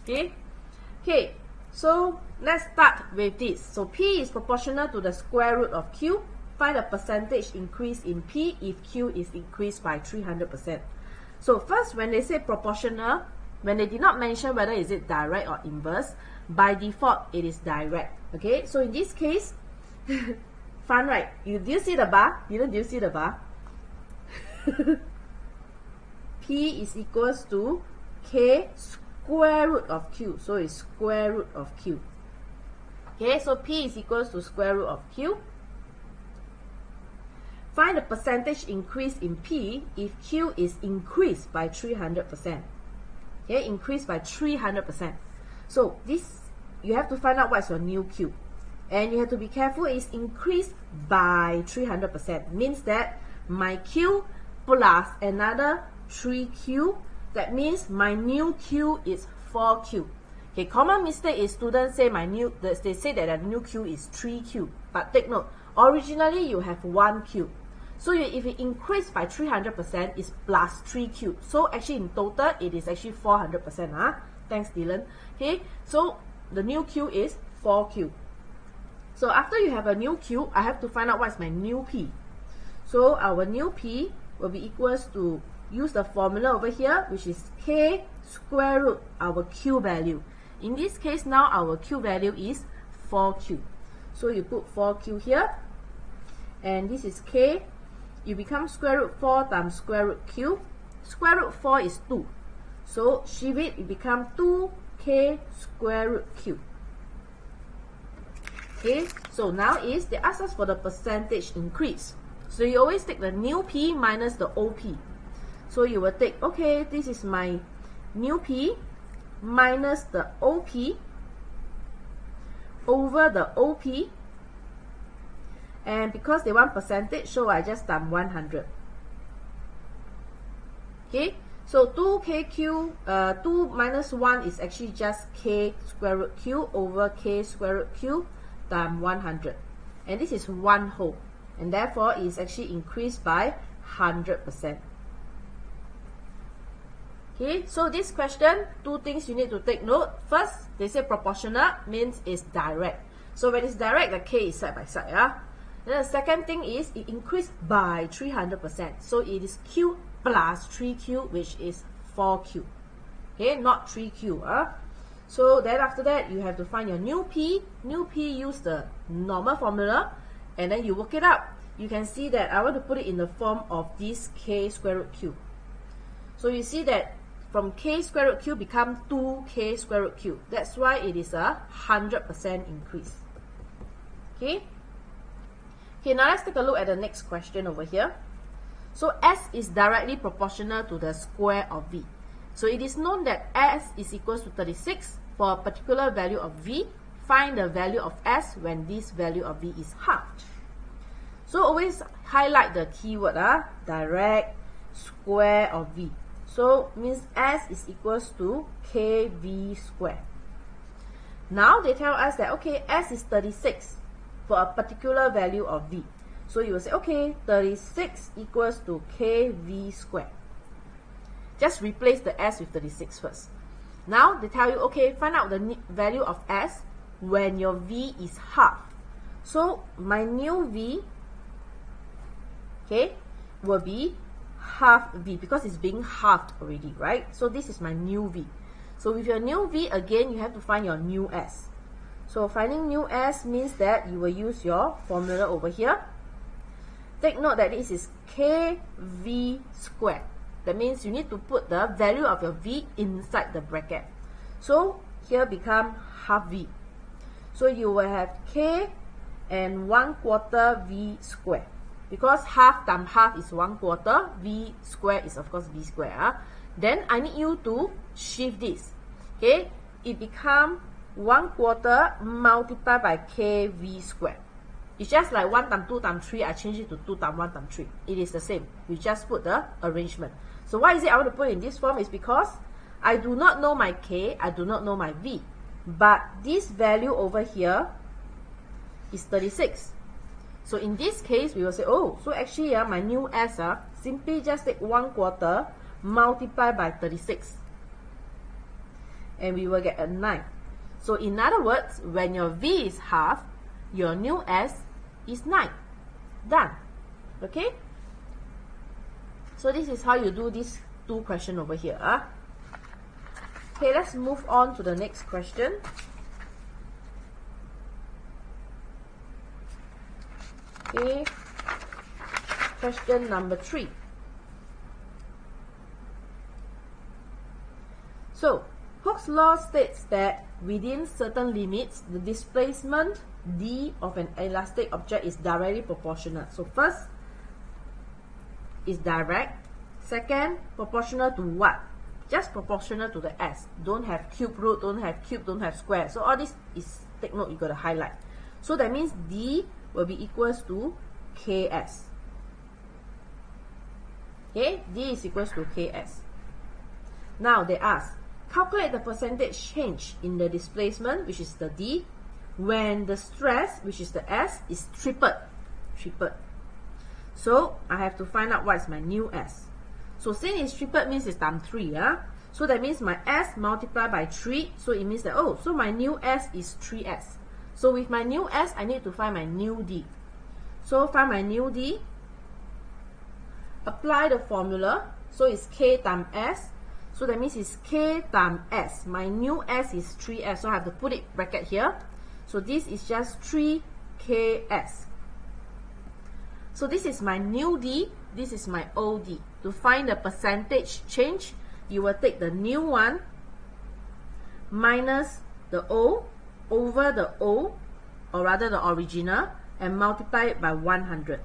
Okay, so let's start with this. So P is proportional to the square root of Q. Find the percentage increase in P if Q is increased by 300%. So first, when they say proportional, when they did not mention whether is it direct or inverse, by default it is direct. Okay, so in this case, fun, right? Do you see the bar? Do you see the bar? P is equals to K square root of Q. So it's square root of Q. Okay, so P is equals to square root of Q. Find the percentage increase in P if Q is increased by 300%. Okay, increased by 300%. So this, you have to find out what's your new Q. And you have to be careful, it's increased by 300%. Means that my Q plus another 3Q, that means my new Q is 4Q. Okay, common mistake is students say they say that the new Q is 3Q. But take note, originally you have 1Q. So if it increased by 300%, it's plus 3Q. So actually in total, it is actually 400%. Thanks, Dylan. Okay, so the new Q is 4Q. So after you have a new Q, I have to find out what's my new P. So our new P will be equals to, use the formula over here, which is K square root our Q value. In this case, now our Q value is 4Q. So you put 4Q here, and this is K. You become square root 4 times square root Q. Square root 4 is 2. So shift it, it becomes 2K square root Q. Okay, so now is they ask us for the percentage increase. So you always take the new P minus the OP. So you will take, okay, this is my new P minus the OP over the OP. And because they want percentage, so I just done 100. Okay, so 2KQ, 2 minus 1 is actually just K square root Q over K square root Q times 100. And this is one whole. And therefore, it is actually increased by 100%. Okay, so this question, two things you need to take note. First, they say proportional means it's direct. So when it's direct, the K is side by side. Then the second thing is it increased by 300%. So it is Q plus 3Q, which is 4Q. Okay, not 3Q. So then after that, you have to find your new P. New P, use the normal formula, and then you work it up. You can see that I want to put it in the form of this K square root Q. So you see that from K square root Q become 2K square root Q. That's why it is a 100% increase. Okay. Okay, now let's take a look at the next question over here. So S is directly proportional to the square of V. So it is known that S is equals to 36 for a particular value of V. Find the value of S when this value of V is halved. So always highlight the keyword, direct square of V. So means S is equals to KV square. Now they tell us that, okay, S is 36 for a particular value of V. So you will say, okay, 36 equals to KV square. Just replace the S with 36 first. Now they tell you, okay, find out the value of S when your V is halved. So my new V, okay, will be half V because it's being halved already, right? So this is my new V. So with your new V, again, you have to find your new S. So finding new S means that you will use your formula over here. Take note that this is KV squared. That means you need to put the value of your V inside the bracket. So here become half V. So you will have K and 1/4 V squared. Because half times half is 1/4, V squared is of course V squared. Then I need you to shift this. Okay, it become 1/4 multiplied by KV squared. It's just like 1 times 2 times 3, I change it to 2 times 1 times 3. It is the same. We just put the arrangement. So why is it I want to put it in this form? Is because I do not know my K, I do not know my V. But this value over here is 36. So in this case, we will say, oh, so actually my new S, simply just take 1/4 multiplied by 36. and we will get a 9. So in other words, when your V is half, your new S is 9. Done. Okay? So this is how you do these two questions over here. Okay, let's move on to the next question. Okay, question number 3. So, Hooke's law states that within certain limits, the displacement d of an elastic object is directly proportional. So first is direct. Second, proportional to what? Just proportional to the s. Don't have cube root, don't have cube, don't have square. So all this is, take note, you got to highlight. So that means d will be equals to ks. Okay, d is equals to ks. Now they ask, calculate the percentage change in the displacement, which is the d, when the stress, which is the s, is tripled. So I have to find out what is my new s. So since it's tripled means it's times 3. So that means my s multiplied by 3. So it means that, oh, so my new s is 3s. So with my new s, I need to find my new d. So find my new d. Apply the formula. So it's k times s. So that means it's k times s. My new s is 3s. So I have to put it bracket here. So this is just 3ks. So this is my new d. This is my old d. To find the percentage change, you will take the new one minus the o over the o, or rather the original, and multiply it by 100.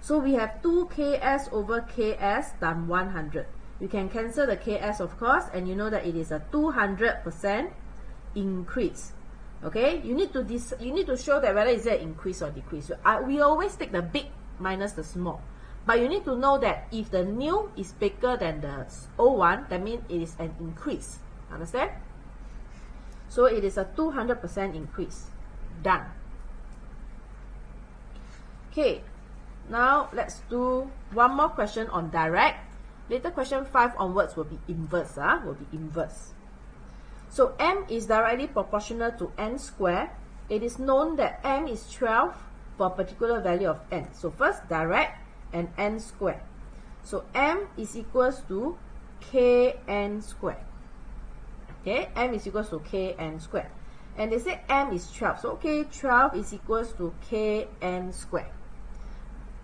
So we have 2ks over ks times 100. You can cancel the ks, of course, and you know that it is a 200% increase. Okay, you need to show that whether is it increase or decrease. We always take the big minus the small, but you need to know that if the new is bigger than the old one, that means it is an increase. Understand? So it is a 200% increase. Done. Okay, now let's do one more question on direct. Later question 5 onwards will be inverse. So m is directly proportional to n squared. It is known that m is 12 for a particular value of n. So first direct and n squared. So m is equals to kn squared. Okay, m is equals to kn squared. And they say m is 12. So okay, 12 is equals to kn squared.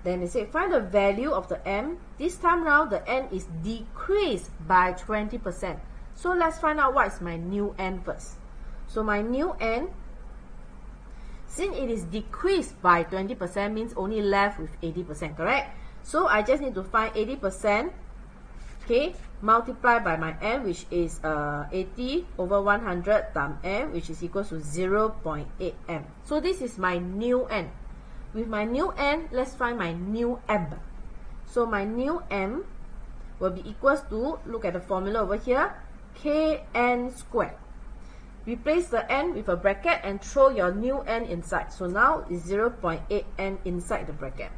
Then they say find the value of the m. This time round the n is decreased by 20%. So let's find out what is my new n first. So my new n, since it is decreased by 20%, means only left with 80%, correct? So I just need to find 80%, okay, multiplied by my n, which is 80 over 100 times m, which is equals to 0.8 m. So this is my new n. With my new n, let's find my new m. So my new m will be equals to, look at the formula over here, kn squared. Replace the n with a bracket and throw your new n inside. So now it's 0.8 n inside the bracket.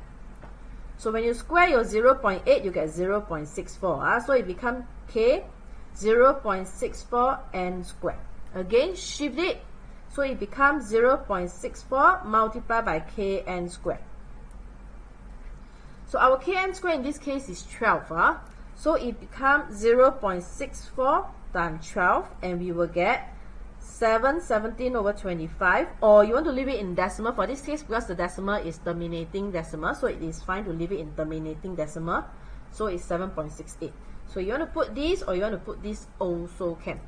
So when you square your 0.8, you get 0.64. So it becomes k 0.64 n squared. Again, shift it. So it becomes 0.64 multiplied by kn squared. So our kn squared in this case is 12. So it becomes 0.64 times 12, and we will get 717 over 25. Or you want to leave it in decimal for this case, because the decimal is terminating decimal, so it is fine to leave it in terminating decimal. So it's 7.68. So you want to put this, or you want to put this, also can.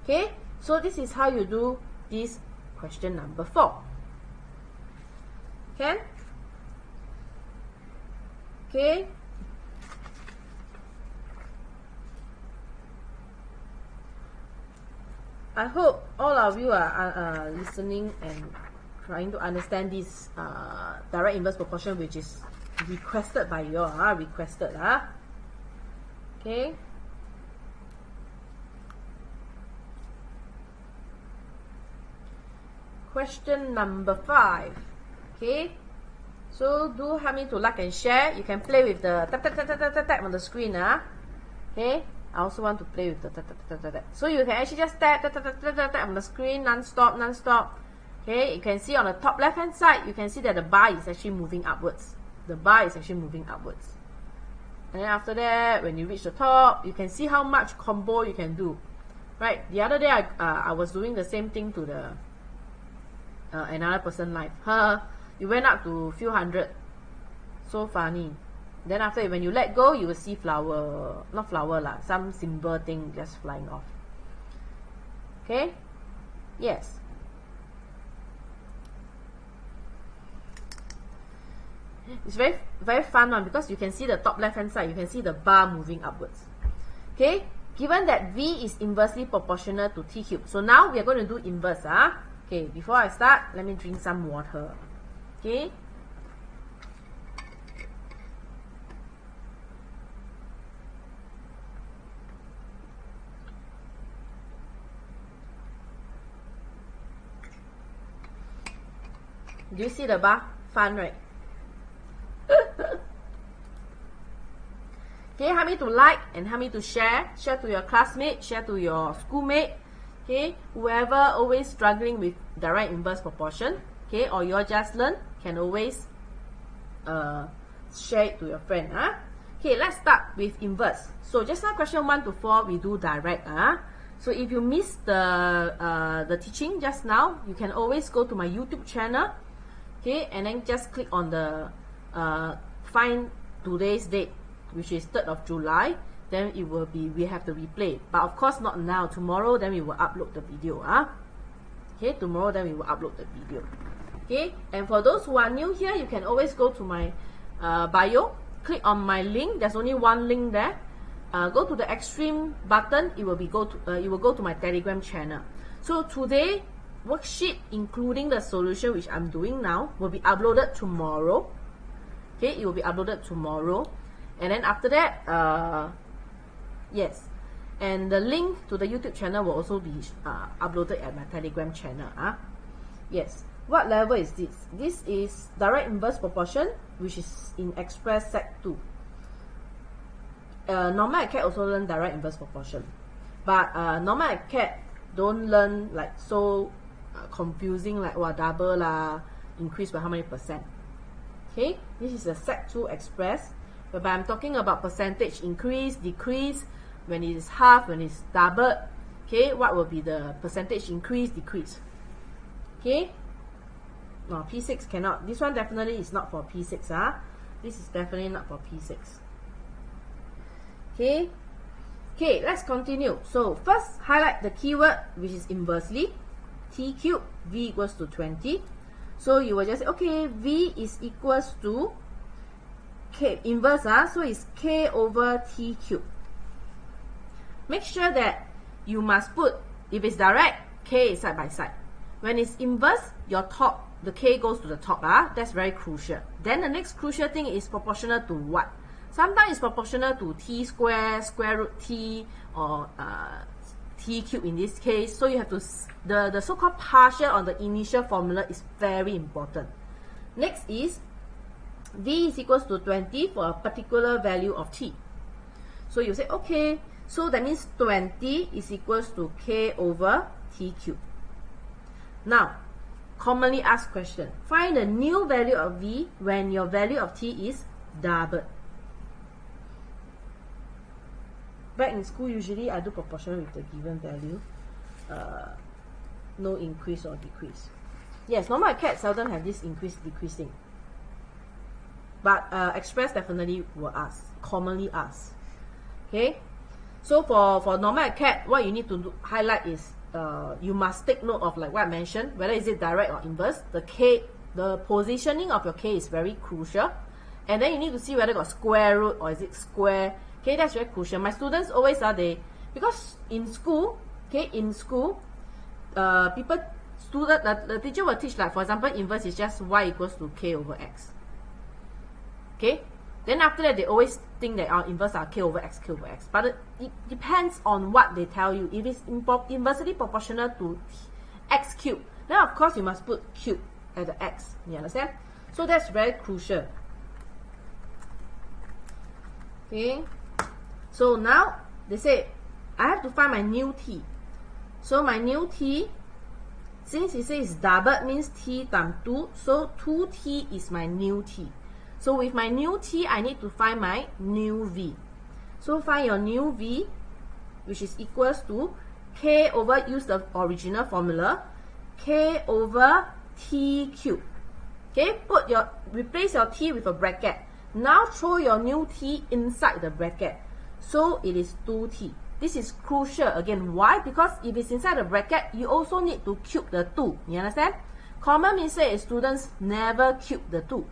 Okay, so this is how you do this question number 4. Can? Okay. I hope all of you are listening and trying to understand this direct inverse proportion, which is requested by you all. Okay. Question number 5. Okay. So do help me to like and share. You can play with the tap on the screen. Okay. I also want to play with the so you can actually just tap on the screen non-stop. Okay, you can see on the top left hand side, you can see that the bar is actually moving upwards. The bar is actually moving upwards. And then after that, when you reach the top, you can see how much combo you can do. Right, the other day I was doing the same thing to the another person live. You went up to a few hundred. So funny. Then after, when you let go, you will see flower, not flower lah, some symbol thing just flying off. Okay? Yes. It's very, very fun one because you can see the top left hand side, you can see the bar moving upwards. Okay? Given that V is inversely proportional to T cubed. So now we are going to do inverse. Okay, before I start, let me drink some water. Okay? Do you see the bar? Fun, right? Okay, help me to like and help me to share. Share to your classmate, share to your schoolmate. Okay, whoever always struggling with direct inverse proportion. Okay, or you just learn, can always share it to your friend. Okay, let's start with inverse. So just now question 1 to 4, we do direct. So if you missed the teaching just now, you can always go to my YouTube channel. Okay, and then just click on the find today's date, which is 3rd of July. Then it will be, we have to replay. But of course not now. Tomorrow then we will upload the video. Okay, tomorrow then we will upload the video. Okay, and for those who are new here, you can always go to my bio. Click on my link. There's only one link there. Go to the extreme button. It will go to my Telegram channel. So today, worksheet including the solution which I'm doing now will be uploaded tomorrow. Okay, it will be uploaded tomorrow, and then after that, yes, and the link to the YouTube channel will also be uploaded at my Telegram channel. Yes. What level is this? This is direct inverse proportion, which is in Express Sec 2. Normal Acad also learn direct inverse proportion, but normal Acad don't learn like so confusing, like double lah, increase by how many percent. Okay, this is a Sec 2 Express, whereby I'm talking about percentage increase, decrease, when it is half, when it's doubled. Okay, what will be the percentage increase, decrease? Okay, no, P6 cannot. This one definitely is not for P6. This is definitely not for P6. Okay, let's continue. So first, highlight the keyword, which is inversely. T cubed, V equals to 20. So you will just say, okay, V is equals to K, inverse, so it's K over T cubed. Make sure that you must put, if it's direct, K is side by side. When it's inverse, your top, the K goes to the top. That's very crucial. Then the next crucial thing is proportional to what? Sometimes it's proportional to T square, square root T, or T cubed in this case. So you have to, the so-called partial on the initial formula is very important. Next is V is equals to 20 for a particular value of T. So you say, okay, so that means 20 is equals to K over T cubed. Now, commonly asked question, find the new value of V when your value of T is doubled. Back in school, usually I do proportional with the given value. No increase or decrease. Yes, normal Acad seldom have this increase decreasing. But Express definitely will ask, commonly ask. Okay? So for normal Acad, what you need to highlight is you must take note of, like what I mentioned, whether is it direct or inverse. The K, the positioning of your K is very crucial. And then you need to see whether it got square root or is it square. Okay, that's very crucial. My students always because in school, okay, the teacher will teach, like for example, inverse is just y equals to k over x. Okay, then after that they always think that our inverse are k over x, but it depends on what they tell you. If it's inversely proportional to x cubed, then of course you must put cube at the x. You understand? So that's very crucial. Okay. So now they say I have to find my new t. So my new t, since it says doubled means t times 2, so 2t is my new t. So with my new t, I need to find my new v. So find your new v, which is equals to k over, use the original formula, k over t cubed. Okay, replace your t with a bracket. Now throw your new t inside the bracket. So it is 2t. This is crucial again. Why? Because if it's inside the bracket, you also need to cube the 2. You understand? Common mistake is students never cube the 2.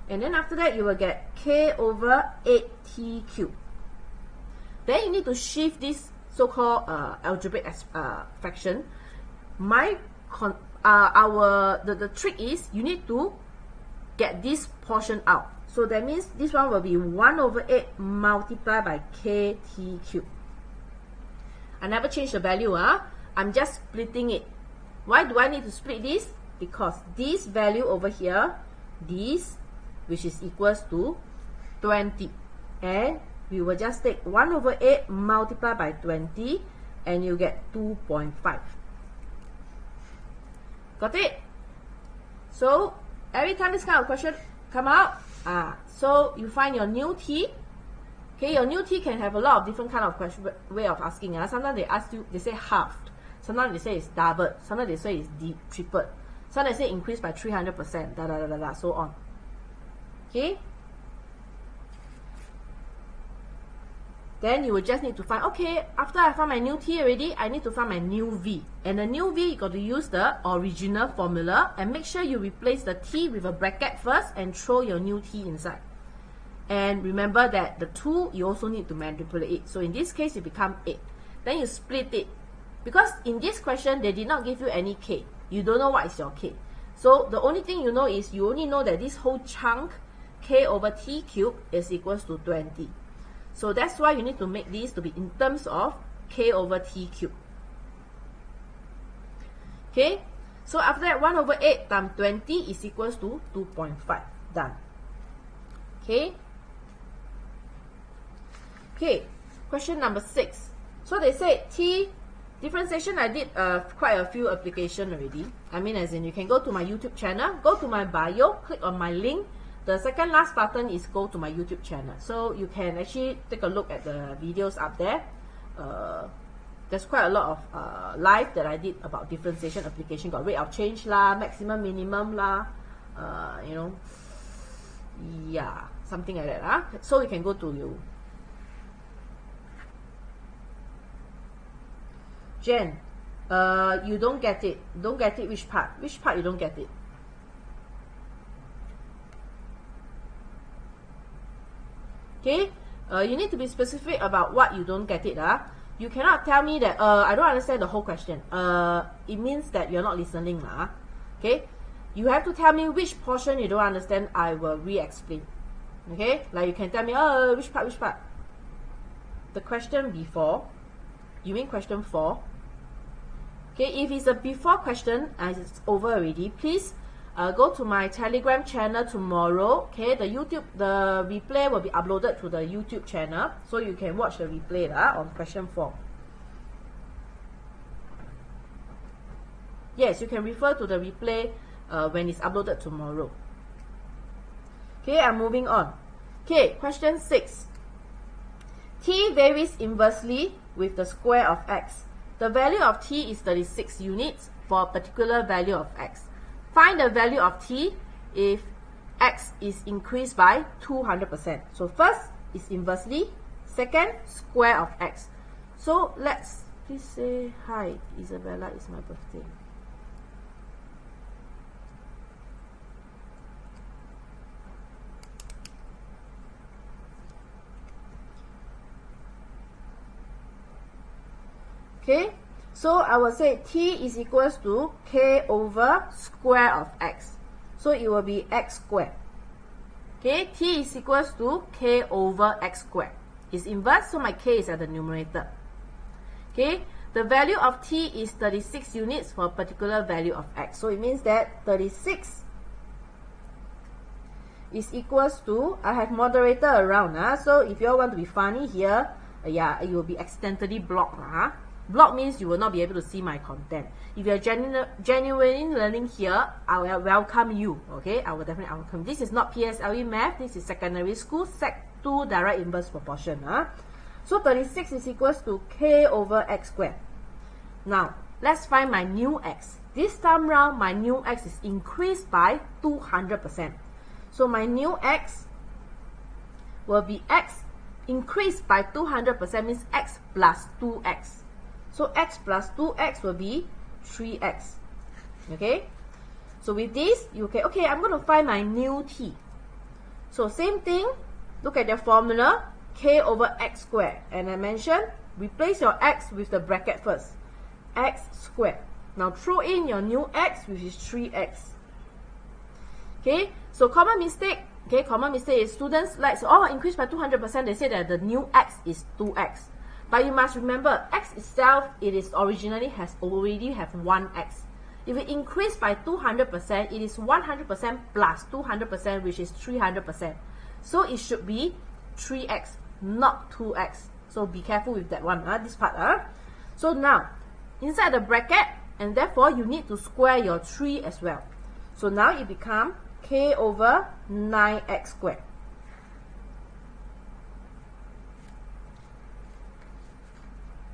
And then after that, you will get k over 8t cubed. Then you need to shift this so-called algebraic fraction. The trick is you need to get this portion out. So that means this one will be 1 over 8 multiplied by kt cubed. I never change the value. I'm just splitting it. Why do I need to split this? Because this value over here, this, which is equals to 20. And we will just take 1 over 8 multiplied by 20, and you get 2.5. Got it? So every time this kind of question come out, so you find your new t. Okay, your new t can have a lot of different kind of way of asking. Sometimes they ask you, they say halved. Sometimes they say it's doubled. Sometimes they say it's tripled. Sometimes they say increased by 300%. So on. Okay. Then you will just need to find, okay, after I find my new t already, I need to find my new v. And the new v, you got to use the original formula and make sure you replace the t with a bracket first and throw your new t inside. And remember that the 2, you also need to manipulate it. So in this case, it becomes 8. Then you split it. Because in this question, they did not give you any k. You don't know what is your k. So the only thing you know is you only know that this whole chunk, k over t cubed, is equals to 20. So that's why you need to make this to be in terms of k over t cubed. Okay? So after that, 1 over 8 times 20 is equals to 2.5. Done. Okay? Okay, question number 6. So they say t differentiation, I did quite a few applications already. I mean, as in you can go to my YouTube channel, go to my bio, click on my link. The second last button is go to my YouTube channel. So you can actually take a look at the videos up there. There's quite a lot of live that I did about differentiation application. Got rate of change lah, maximum, minimum lah, you know, yeah, something like that. So you can go to you. Jen, you don't get it. Don't get it. Which part? Which part you don't get it? Okay, you need to be specific about what you don't get it. You cannot tell me that I don't understand the whole question. It means that you're not listening. Okay, you have to tell me which portion you don't understand. I will re-explain. Okay, like you can tell me, which part, which part? The question before. You mean question 4? Okay, if it's a before question and it's over already, please go to my Telegram channel tomorrow. Okay, the replay will be uploaded to the YouTube channel, so you can watch the replay on question 4. Yes, you can refer to the replay when it's uploaded tomorrow. Okay, I'm moving on. Okay, question 6. T varies inversely with the square of x. The value of t is 36 units for a particular value of x. Find the value of t if x is increased by 200%. So first is inversely, second square of x. So let's please say hi, Isabella, it's my birthday. Okay, so I will say t is equals to k over square of x. So it will be x squared. Okay, t is equals to k over x squared. It's inverse, so my k is at the numerator. Okay, the value of t is 36 units for a particular value of x. So it means that 36 is equals to, I have moderator around. So if you all want to be funny here, yeah, it will be accidentally blocked. Block means you will not be able to see my content. If you are genuinely learning here, I will welcome you. Okay, I will definitely welcome. This is not PSLE math. This is secondary school, Sec 2 direct inverse proportion. So 36 is equals to k over x squared. Now, let's find my new x. This time round, my new x is increased by 200%. So my new x will be x increased by 200%, means x plus 2x. So x plus 2x will be 3x. Okay? So with this, you can, okay, I'm going to find my new t. So same thing, look at the formula, k over x squared. And I mentioned, replace your x with the bracket first. X squared. Now throw in your new x, which is 3x. Okay, so common mistake. Okay, common mistake is students like, oh, increase by 200%. They say that the new x is 2x. But you must remember, x itself, it is originally already have 1x. If it increase by 200%, it is 100% plus 200%, which is 300%. So it should be 3x, not 2x. So be careful with that one, this part. So now, inside the bracket, and therefore you need to square your 3 as well. So now it becomes k over 9x squared.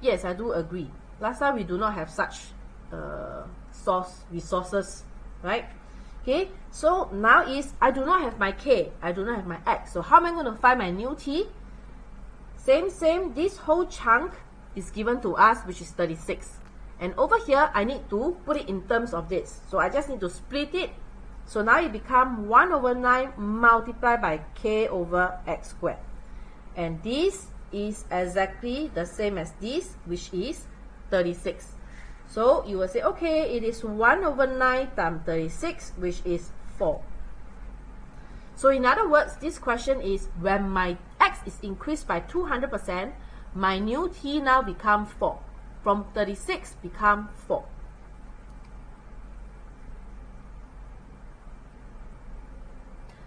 Yes, I do agree. Last time we do not have such resources, right? Okay, so now is I do not have my k, I do not have my x. So how am I going to find my new t? Same, this whole chunk is given to us, which is 36. And over here, I need to put it in terms of this. So I just need to split it. So now it becomes 1 over 9 multiplied by k over x squared. And this is exactly the same as this, which is 36. So you will say, okay, it is 1 over 9 times 36, which is 4. So in other words, this question is when my x is increased by 200%, my new t now becomes 4. From 36 become 4.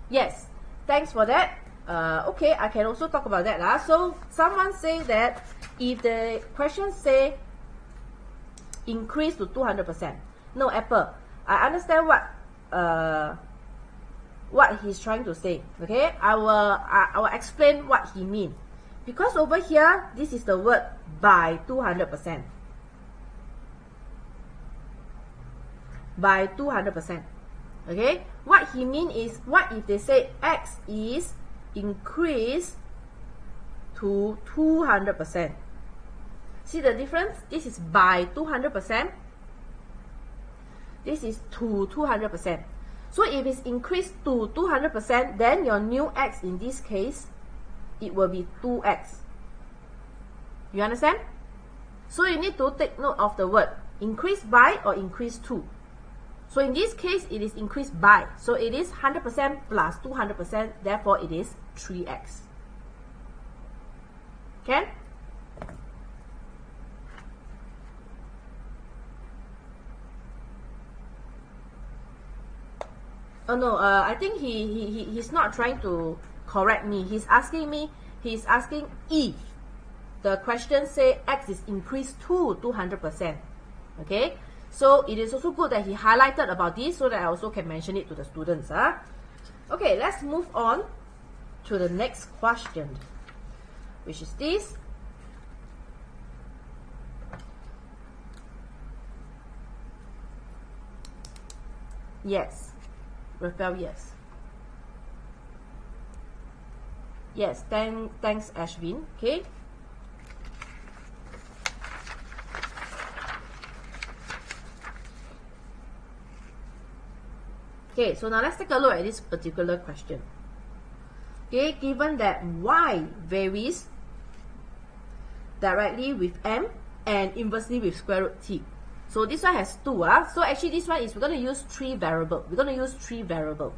Yes, thanks for that. Okay, I can also talk about that. So someone say that if the question say increase to 200%. No, Apple, I understand what he's trying to say. Okay, I will explain what he means. Because over here, this is the word by 200%. By 200%. Okay? What he means is, what if they say x is increased to 200%? See the difference? This is by 200%. This is to 200%. So if it's increased to 200%, then your new x in this case, it will be 2x. You understand? So you need to take note of the word increase by or increase to. So in this case, it is increased by. So it is 100% plus 200%. Therefore, it is 3x. Okay? Oh no, I think he's not trying to correct me. He's asking if the question say x is increased to 200%. Okay? So it is also good that he highlighted about this so that I also can mention it to the students. Okay, let's move on to the next question, which is this. Yes. Rafael, yes. Yes, thanks Ashwin. Okay. Okay, so now let's take a look at this particular question. Okay, given that y varies directly with m and inversely with square root t. So this one has 2. So actually this one is, we're going to use 3 variable. We're going to use 3 variable.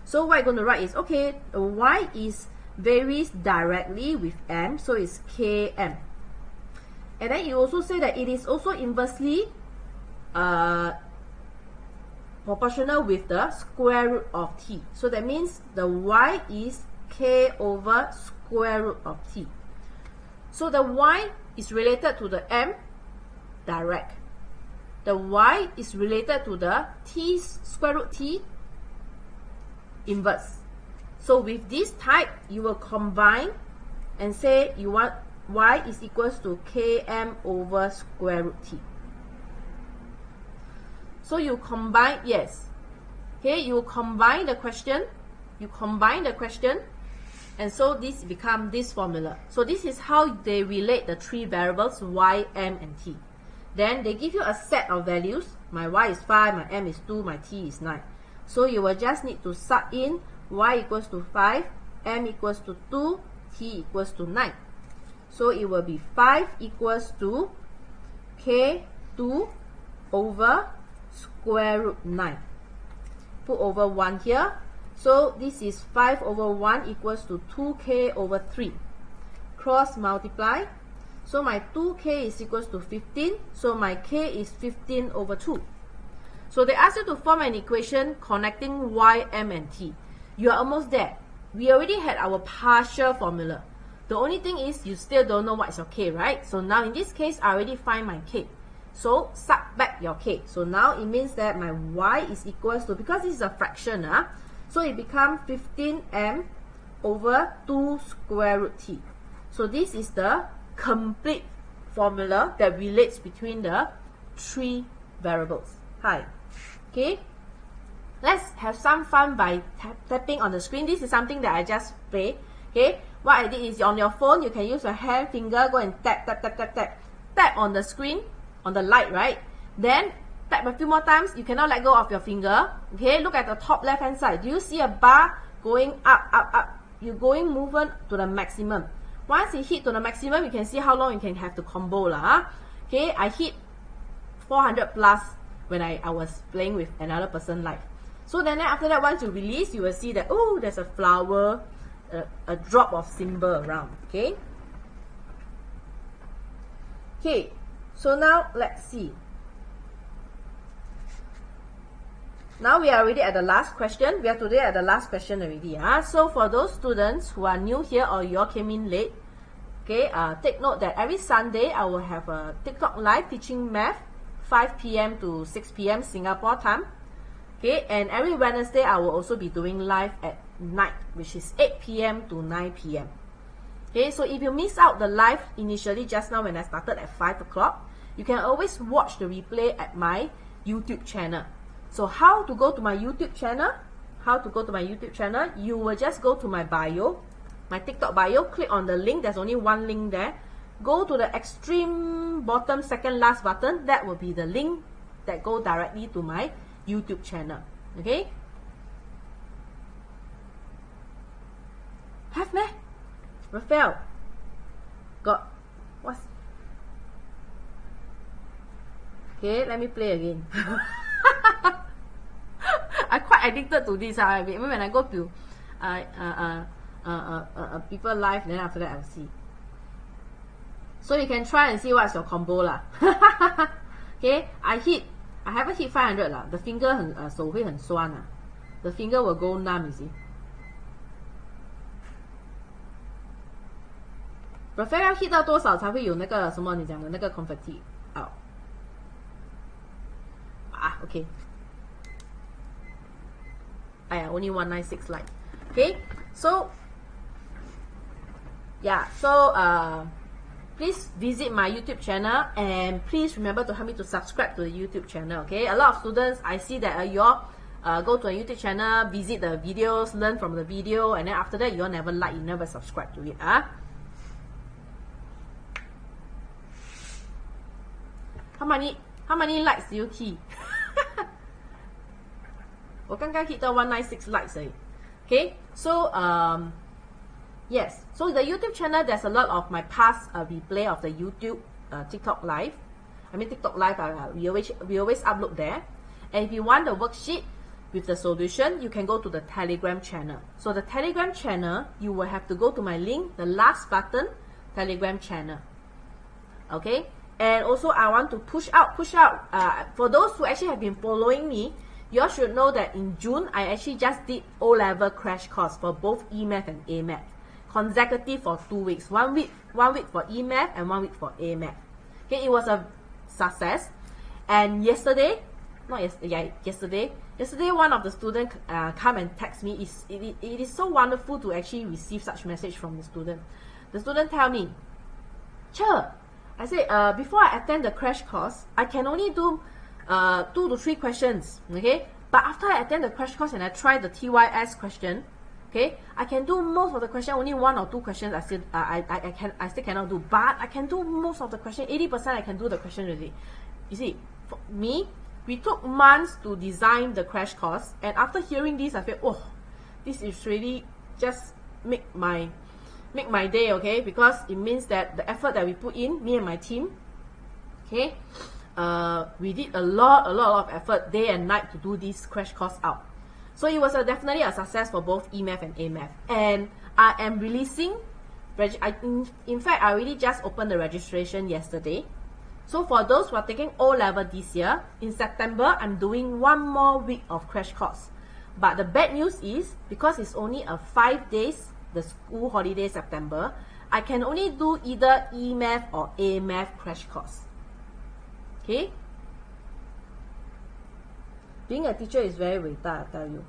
So what I'm going to write is, okay, y is varies directly with m, so it's km. And then you also say that it is also inversely proportional with the square root of t. So that means the y is k over square root of t. So the y is related to the m, direct. The y is related to the t square root t, inverse. So with this type, you will combine and say you want y is equals to km over square root t. So you combine, yes. Okay, you combine the question. You combine the question. And so this becomes this formula. So this is how they relate the three variables y, m, and t. Then they give you a set of values. My y is 5, my m is 2, my t is 9. So you will just need to sub in y equals to 5, m equals to 2, t equals to 9. So it will be 5 equals to k2 over square root 9. Put over 1 here. So this is 5 over 1 equals to 2k over 3. Cross multiply. So my 2k is equals to 15. So my k is 15 over 2. So they ask you to form an equation connecting y, m, and t. You are almost there. We already had our partial formula. The only thing is you still don't know what is your k, right? So now in this case, I already find my k. So sub back your k. So now it means that my y is equals to, because this is a fraction, so it becomes 15m over 2 square root t. So this is the complete formula that relates between the three variables. Hi. Okay. Let's have some fun by tapping on the screen. This is something that I just play. Okay. What I did is on your phone, you can use your hand, finger, go and tap, tap, tap, tap, tap. Tap on the screen, on the light, right? Then tap a few more times. You cannot let go of your finger. Okay, look at the top left hand side. Do you see a bar going up, up, up? You're going movement to the maximum. Once it hit to the maximum, you can see how long you can have the combo lah. Okay, I hit 400 plus when I was playing with another person live. So then after that, once you release, you will see that, oh, there's a flower, a drop of symbol around. Okay. Okay, so now let's see. Now we are already at the last question. We are today at the last question already. So for those students who are new here or you all came in late, okay, take note that every Sunday I will have a TikTok live teaching math, 5 p.m. to 6 p.m. Singapore time. Okay, and every Wednesday I will also be doing live at night, which is 8 p.m. to 9 p.m. Okay, so if you miss out the live initially just now when I started at 5 o'clock, you can always watch the replay at my YouTube channel. So how to go to my YouTube channel? How to go to my YouTube channel? You will just go to my bio, my TikTok bio, click on the link. There's only one link there. Go to the extreme bottom second last button. That will be the link that go directly to my YouTube channel. Okay? Have meh? Raphael, got what's? Okay, let me play again. I'm quite addicted to this. When I go to people live, then after that I'll see. So you can try and see what's your combo lah. Okay, I haven't hit 500 lah. The finger 手会很酸啊. The finger will go numb, you see. Raphael hit 到多少才会有那个什么你讲的那个 confetti out? Okay. Only 196 like. Okay, so yeah, so please visit my YouTube channel and please remember to help me to subscribe to the YouTube channel. Okay, a lot of students I see that you all go to a YouTube channel, visit the videos, learn from the video, and then after that you all never like, you never subscribe to it. How many likes do you key? 我刚刚 hit 到196 likes 而已. Okay, so yes, so the YouTube channel, there's a lot of my past replay of the YouTube TikTok live. I mean TikTok live, we always upload there. And if you want the worksheet with the solution, you can go to the Telegram channel. So the Telegram channel, you will have to go to my link, the last button, Telegram channel. Okay, and also I want to push out for those who actually have been following me. You all should know that in June, I actually just did O Level crash course for both EMath and AMath. consecutive for 2 weeks. One week for EMath and 1 week for AMath. Okay, it was a success. And yesterday, yesterday one of the students come and text me. It is so wonderful to actually receive such message from the student. The student tell me, Cher, I said, before I attend the crash course, I can only do 2 to 3 questions, okay? But after I attend the crash course and I try the TYS question, okay, I can do most of the question. Only 1 or 2 questions I still cannot do, but I can do most of the question. 80% I can do the question already. You see, for me, we took months to design the crash course, and after hearing this, I feel, oh, this is really just make my day, okay? Because it means that the effort that we put in, me and my team, okay, we did a lot of effort day and night to do this crash course out. So it was definitely a success for both EMath and AMath. And I am releasing, in fact, I already just opened the registration yesterday. So for those who are taking O Level this year, in September, I'm doing 1 more week of crash course. But the bad news is, because it's only a 5 days, the school holiday September, I can only do either EMath or AMath crash course. Okay? Being a teacher is very weird, I tell you.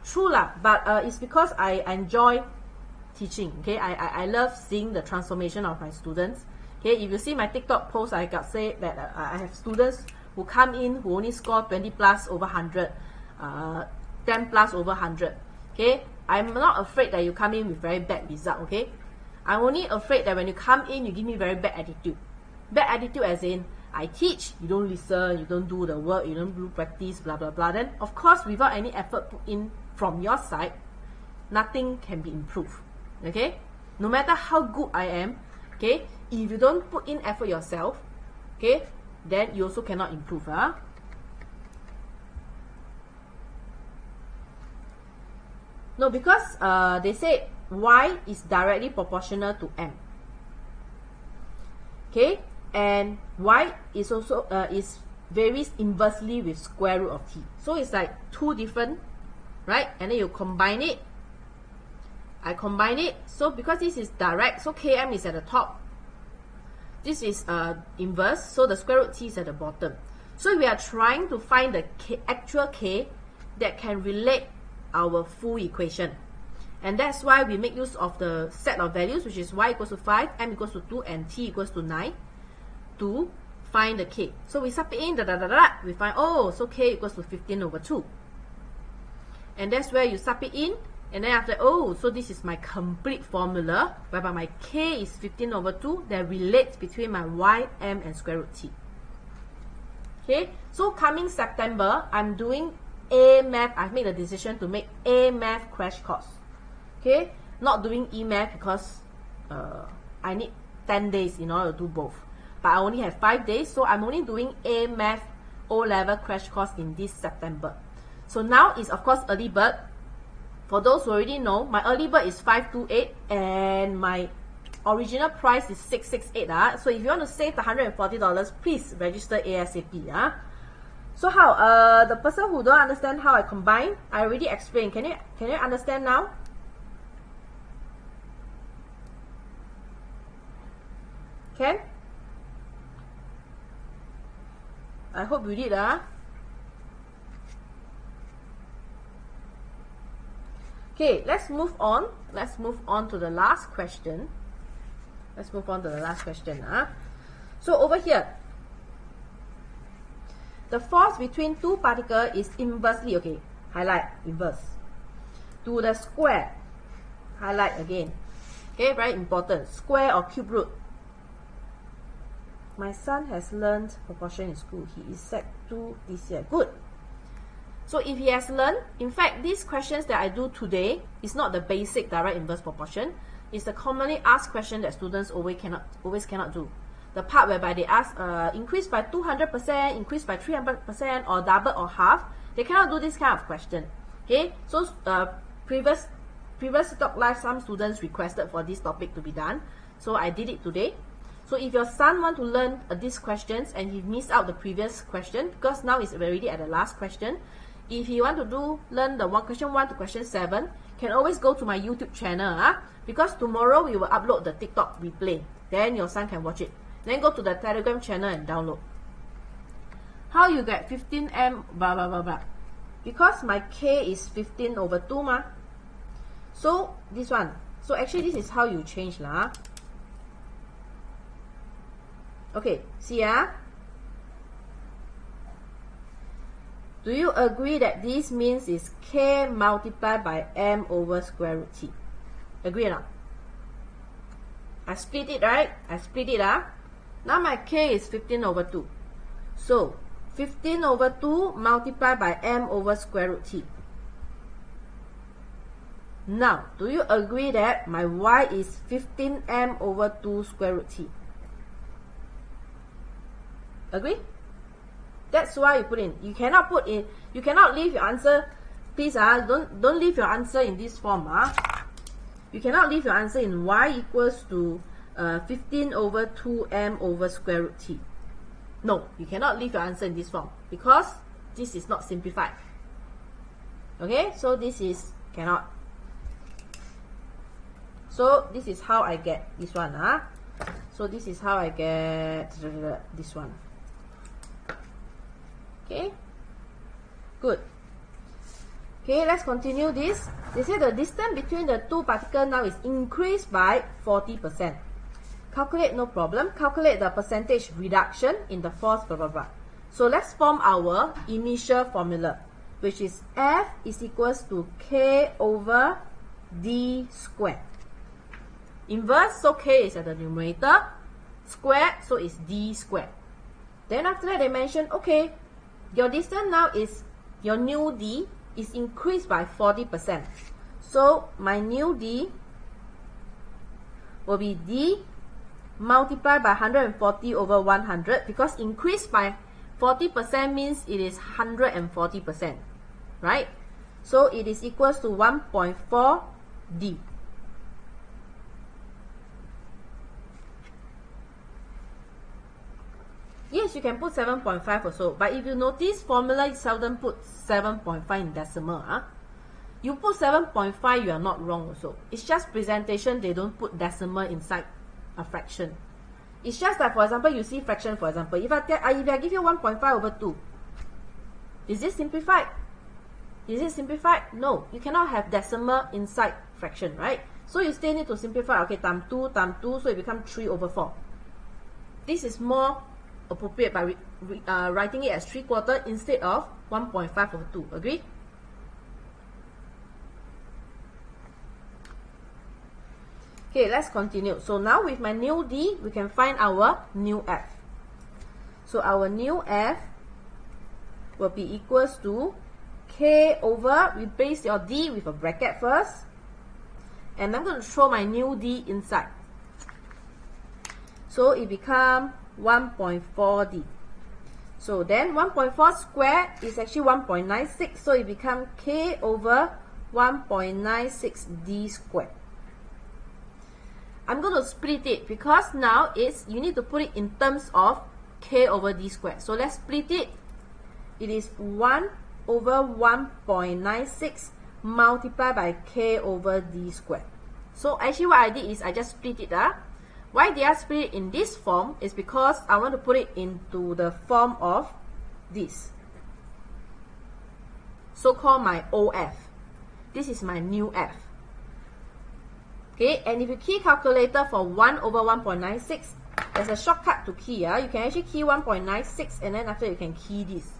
True lah, but it's because I enjoy teaching. Okay, I love seeing the transformation of my students. Okay, if you see my TikTok post, I got say that I have students who come in who only score 20 plus over 100, 10 plus over 100. Okay, I'm not afraid that you come in with very bad result. Okay, I'm only afraid that when you come in, you give me very bad attitude. Bad attitude as in, I teach, you don't listen, you don't do the work, you don't do practice, blah blah blah. Then of course, without any effort put in from your side, nothing can be improved. Okay, no matter how good I am, okay, if you don't put in effort yourself, okay, then you also cannot improve. No, because they say y is directly proportional to m. Okay, and y is also varies inversely with square root of t. So it's like 2 different, right? And then you combine it. I combine it. So because this is direct, so km is at the top. This is inverse, so the square root t is at the bottom. So we are trying to find the actual k that can relate our full equation. And that's why we make use of the set of values, which is y equals to 5, m equals to 2, and t equals to 9, to find the k. So we sub it in, we find, oh, so k equals to 15 over 2. And that's where you sub it in, and then after, oh, so this is my complete formula, whereby my k is 15 over 2, that relates between my y, m, and square root t. Okay, so coming September, I'm doing AMath. I've made the decision to make AMath crash course. Okay, not doing EMath because I need 10 days in order to do both. But I only have 5 days, so I'm only doing AMath O Level crash course in this September. So now is of course early bird. For those who already know, my early bird is 528 and my original price is 668. So if you want to save the $140, please register ASAP. So how? The person who don't understand how I combine, I already explained. Can you understand now? Can? I hope you did. Okay, let's move on. Let's move on to the last question. Let's move on to the last question. So over here, the force between 2 particles is inversely, okay, highlight, inverse, to the square, highlight again. Okay, very important, square or cube root. My son has learned proportion in school. He is Sec 2 this year. Good. So if he has learned, in fact, these questions that I do today is not the basic direct inverse proportion. It's the commonly asked question that students always cannot do. The part whereby they ask increase by 200%, increase by 300%, or double or half. They cannot do this kind of question. Okay, so previous talk live, some students requested for this topic to be done, so I did it today. So if your son want to learn these questions and he missed out the previous question, because now it's already at the last question, if you want to learn the question 1 to question 7, can always go to my YouTube channel, because tomorrow we will upload the TikTok replay. Then your son can watch it. Then go to the Telegram channel and download. How you get 15m blah blah blah blah? Because my k is 15 over 2 ma. So this one. So actually this is how you change lah. Okay, see do you agree that this means is k multiplied by m over square root t? Agree or not? I split it, right? I split it. Now my k is 15 over 2. So 15 over 2 multiplied by m over square root t. Now, do you agree that my y is 15m over 2 square root t? Agree? That's why you put in. You cannot put in. You cannot leave your answer. Please, don't leave your answer in this form. You cannot leave your answer in y equals to 15 over 2m over square root t. No, you cannot leave your answer in this form because this is not simplified. Okay, so this is cannot. So this is how I get this one. So this is how I get this one. Okay, good. Okay, let's continue this. They say the distance between the two particles now is increased by 40%. Calculate, no problem. Calculate the percentage reduction in the force, blah, blah, blah. So let's form our initial formula, which is F is equals to K over D squared. Inverse, so K is at the numerator. Squared, so it's D squared. Then after that, they mention, okay, your distance now is, your new D is increased by 40%. So my new D will be D multiplied by 140 over 100, because increased by 40% means it is 140%, right? So it is equals to 1.4 D. Yes, you can put 7.5 also, but if you notice, formula seldom put 7.5 in decimal. You put 7.5, you are not wrong also. It's just presentation, they don't put decimal inside a fraction. It's just that, for example, you see fraction, for example, if I give you 1.5 over 2, is this simplified? Is it simplified? No, you cannot have decimal inside fraction, right? So you still need to simplify, okay, times 2, so it becomes 3 over 4. This is more appropriate by writing it as 3/4 instead of 1.5 over 2. Agree? Okay, let's continue. So now with my new D, we can find our new F. So our new F will be equals to K over, replace your D with a bracket first. And I'm going to throw my new D inside. So it becomes 1.4D. So then 1.4 squared is actually 1.96. So it becomes K over 1.96D squared. I'm going to split it because now you need to put it in terms of K over D squared. So let's split it. It is 1 over 1.96 multiplied by K over D squared. So actually what I did is I just split it. Why did I split it in this form is because I want to put it into the form of this. So-called my OF. This is my new F. Okay, and if you key calculator for 1 over 1.96, there's a shortcut to key. You can actually key 1.96 and then after you can key this.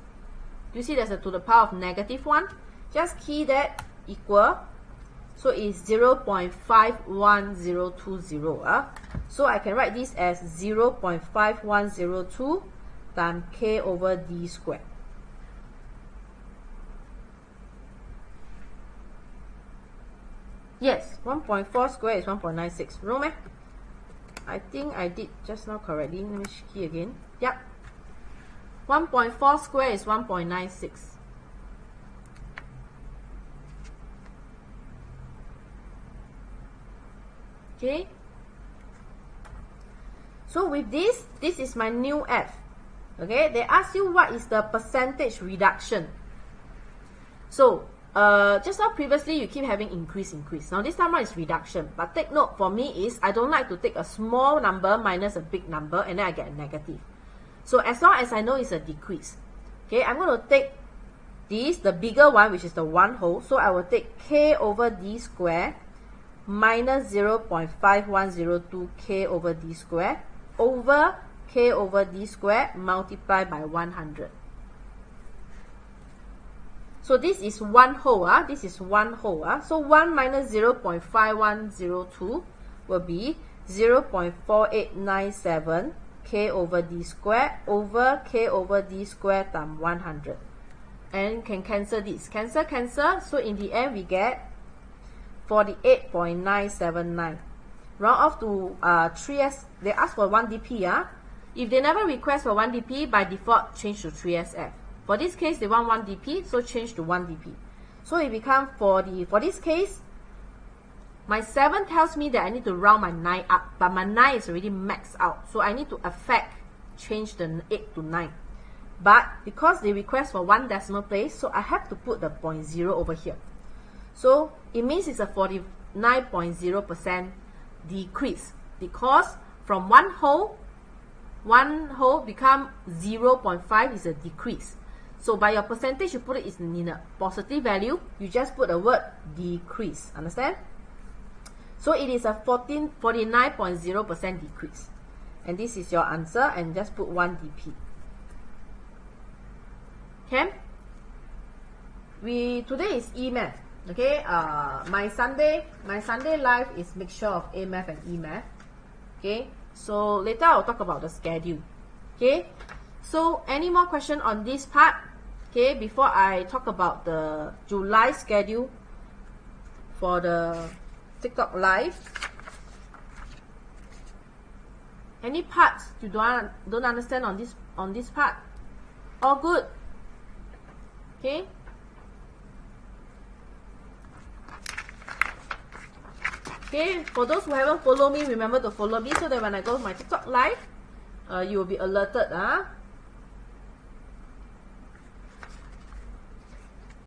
Do you see there's a to the power of -1? Just key that equal. So it's 0.51020. So I can write this as 0.5102 times K over D squared. Yes, 1.4 squared is 1.96. Wrong, meh? I think I did just now correctly. Let me key again. Yep. 1.4 squared is 1.96. Okay. So with this is my new F. Okay, they ask you what is the percentage reduction. So just now previously you keep having increase. Now this time around is reduction. But take note for me is I don't like to take a small number minus a big number and then I get a negative. So as long as I know it's a decrease, okay, I'm going to take this, the bigger one, which is the 1 whole. So I will take k over d square minus 0.5102 k over d square over k over d square multiplied by 100. So this is 1 whole. This is 1 whole. So 1 minus 0.5102 will be 0.4897 k over d square over k over d square times 100. And can cancel this. Cancel. So in the end we get 48.979. Round off to 3s. They ask for 1 dp. If they never request for 1 dp, by default change to 3sf. For this case, they want 1 dp, so change to 1 dp. So it becomes for this case, my 7 tells me that I need to round my 9 up, but my 9 is already maxed out. So I need to change the 8 to 9. But because they request for 1 decimal place, so I have to put the 0.0 over here. So it means it's a 49.0% decrease, because from 1 whole become 0.5 is a decrease. So by your percentage, you put it in a positive value, you just put the word decrease. Understand? So it is a 49.0% decrease. And this is your answer, and just put 1 dp. Okay? Today is EMath. Okay? My Sunday live is mixture of A-math and E-math. Okay? So later I'll talk about the schedule. Okay? So any more question on this part? Okay, before I talk about the July schedule for the TikTok live. Any parts you don't understand on this part? All good. Okay? Okay, for those who haven't followed me, remember to follow me so that when I go to my TikTok live, you will be alerted.